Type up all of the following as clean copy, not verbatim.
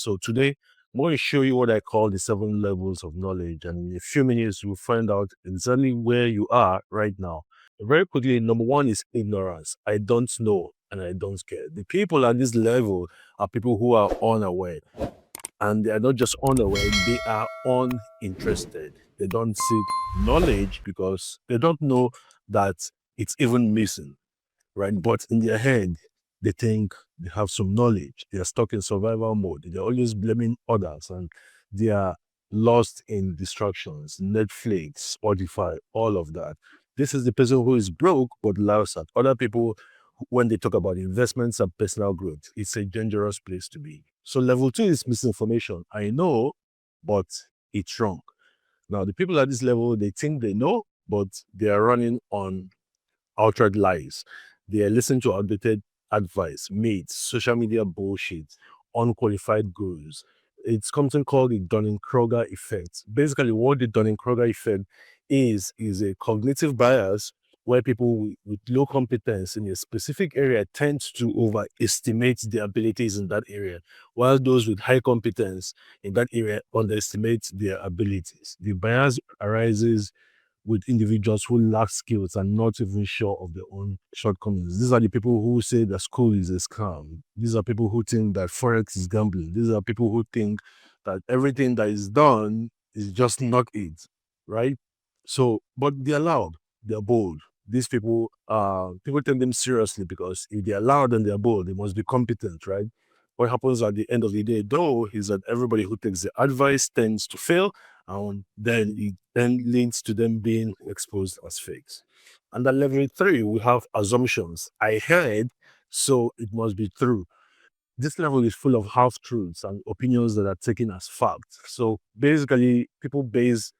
So today, I'm going to show you what I call the 7 levels of knowledge. And in a few minutes, you'll find out exactly where you are right now. Very quickly, number one is ignorance. I don't know and I don't care. The people at this level are people who are unaware. And they are not just unaware, they are uninterested. They don't seek knowledge because they don't know that it's even missing, right? But in their head, they think they have some knowledge. They are stuck in survival mode. They're always blaming others and they are lost in distractions, Netflix, Spotify, all of that. This is the person who is broke but laughs at other people when they talk about investments and personal growth. It's a dangerous place to be. So level 2 is misinformation. I know, but it's wrong. Now, the people at this level, they think they know, but they are running on outright lies. They are listening to outdated advice, myths, social media bullshit, unqualified gurus. It's something called the Dunning-Kruger effect. Basically, what the Dunning-Kruger effect is a cognitive bias where people with low competence in a specific area tend to overestimate their abilities in that area, while those with high competence in that area underestimate their abilities. The bias arises with individuals who lack skills and not even sure of their own shortcomings. These are the people who say that school is a scam. These are people who think that Forex is gambling. These are people who think that everything that is done is just not it, right? So, but they're loud, they're bold. These people take them seriously because if they're loud and they're bold, they must be competent, right? What happens at the end of the day, though, is that everybody who takes the advice tends to fail, and then it then leads to them being exposed as fakes. And at level 3, we have assumptions. I heard, so it must be true. This level is full of half truths and opinions that are taken as fact. So basically, people base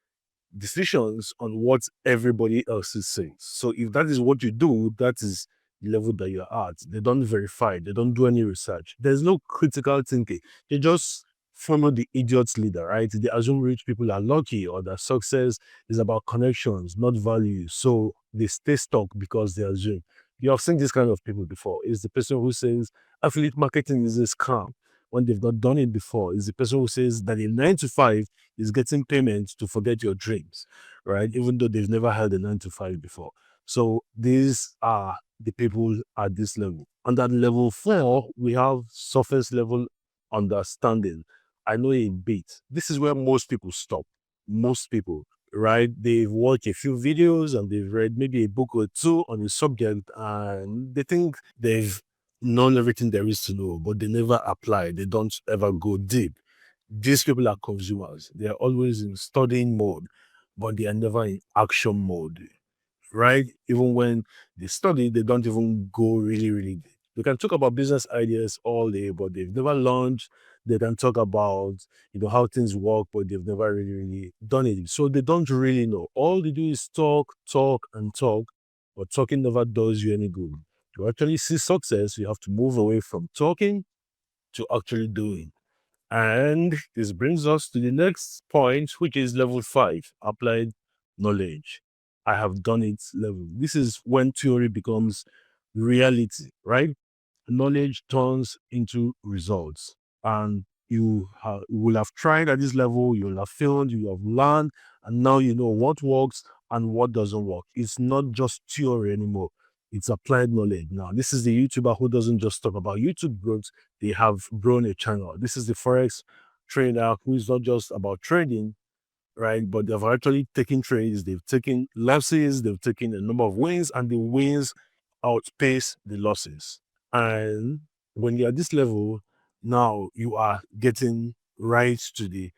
decisions on what everybody else is saying. So if that is what you do, that is the level that you're at. They don't verify, they don't do any research. There's no critical thinking. They just follow the idiot's leader, right? They assume rich people are lucky or that success is about connections, not values. So they stay stuck because they assume. You have seen this kind of people before. It's the person who says affiliate marketing is a scam when they've not done it before. It's the person who says that a 9 to 5 is getting payment to forget your dreams, right? Even though they've never held a 9 to 5 before. So these are the people at this level. And at level 4, we have surface level understanding. I know a bit. This is where most people stop. Most people, right? They've watched a few videos and they've read maybe a book or two on a subject and they think they've known everything there is to know, but they never apply. They don't ever go deep. These people are consumers. They are always in studying mode, but they are never in action mode, right? Even when they study, they don't even go really, really deep. They can talk about business ideas all day, but they've never launched. They can talk about, how things work, but they've never really, really done it. So they don't really know. All they do is talk, talk, and talk, but talking never does you any good. To actually see success, you have to move away from talking to actually doing. And this brings us to the next point, which is level 5, applied knowledge. I have done it level. This is when theory becomes reality, right? Knowledge turns into results. And you will have tried at this level, you will have failed, you have learned, and now you know what works and what doesn't work. It's not just theory anymore. It's applied knowledge. Now, this is the YouTuber who doesn't just talk about YouTube growth, they have grown a channel. This is the Forex trader who is not just about trading, right? But they've actually taken trades, they've taken losses, they've taken a number of wins, and the wins outpace the losses. And when you're at this level, now you are getting right to the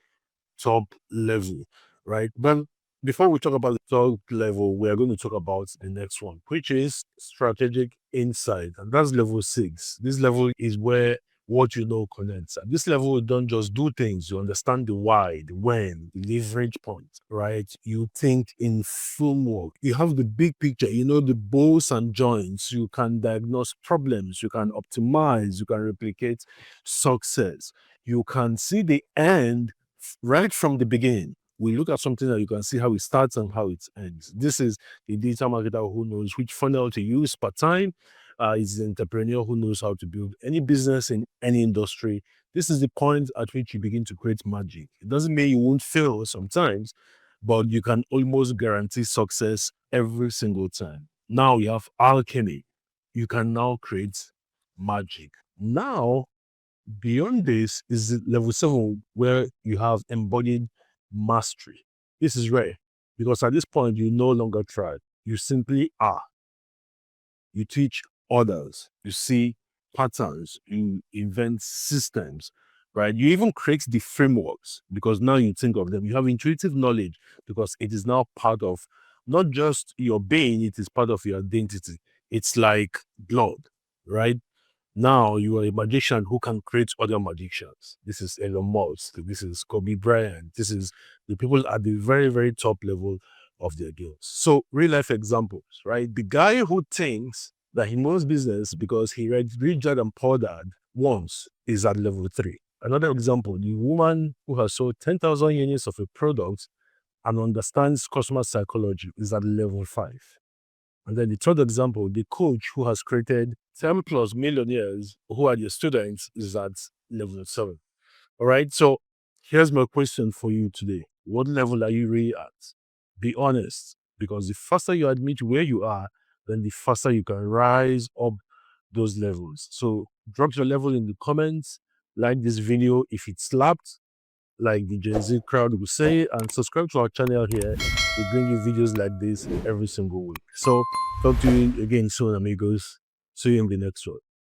top level, right? But before we talk about the top level, we are going to talk about the next one, which is strategic insight. And that's level 6. This level is where what you know connects. At this level, you don't just do things, you understand the why, the when, the leverage point, right? You think in framework. You have the big picture, you know the bolts and joints, you can diagnose problems, you can optimize, you can replicate success. You can see the end right from the beginning. We look at something that you can see how it starts and how it ends. This is a digital marketer who knows which funnel to use per time. Is an entrepreneur who knows how to build any business in any industry. This is the point at which you begin to create magic. It doesn't mean you won't fail sometimes, but you can almost guarantee success every single time. Now you have alchemy. You can now create magic. Now, beyond this is the level 7, where you have embodied mastery. This is rare because at this point, you no longer try. You simply are. You teach others, you see patterns, you invent systems, right? You even create the frameworks because now you think of them. You have intuitive knowledge because it is now part of not just your being, it is part of your identity. It's like blood, right? Now you are a magician who can create other magicians. This is Elon Musk. This is Kobe Bryant. This is the people at the very, very top level of their guilds. So real life examples, right? The guy who thinks that he knows business because he read Rich Dad and Poor Dad once is at level 3. Another example, the woman who has sold 10,000 units of a product and understands customer psychology is at level 5. And then the third example, the coach who has created 10 plus millionaires who are your students is at level 7. All right. So here's my question for you today. What level are you really at? Be honest, because the faster you admit where you are, then the faster you can rise up those levels. So drop your level in the comments, like this video if it slapped, like the Gen Z crowd will say, and subscribe to our channel here. We bring you videos like this every single week. So talk to you again soon, amigos. See you in the next one.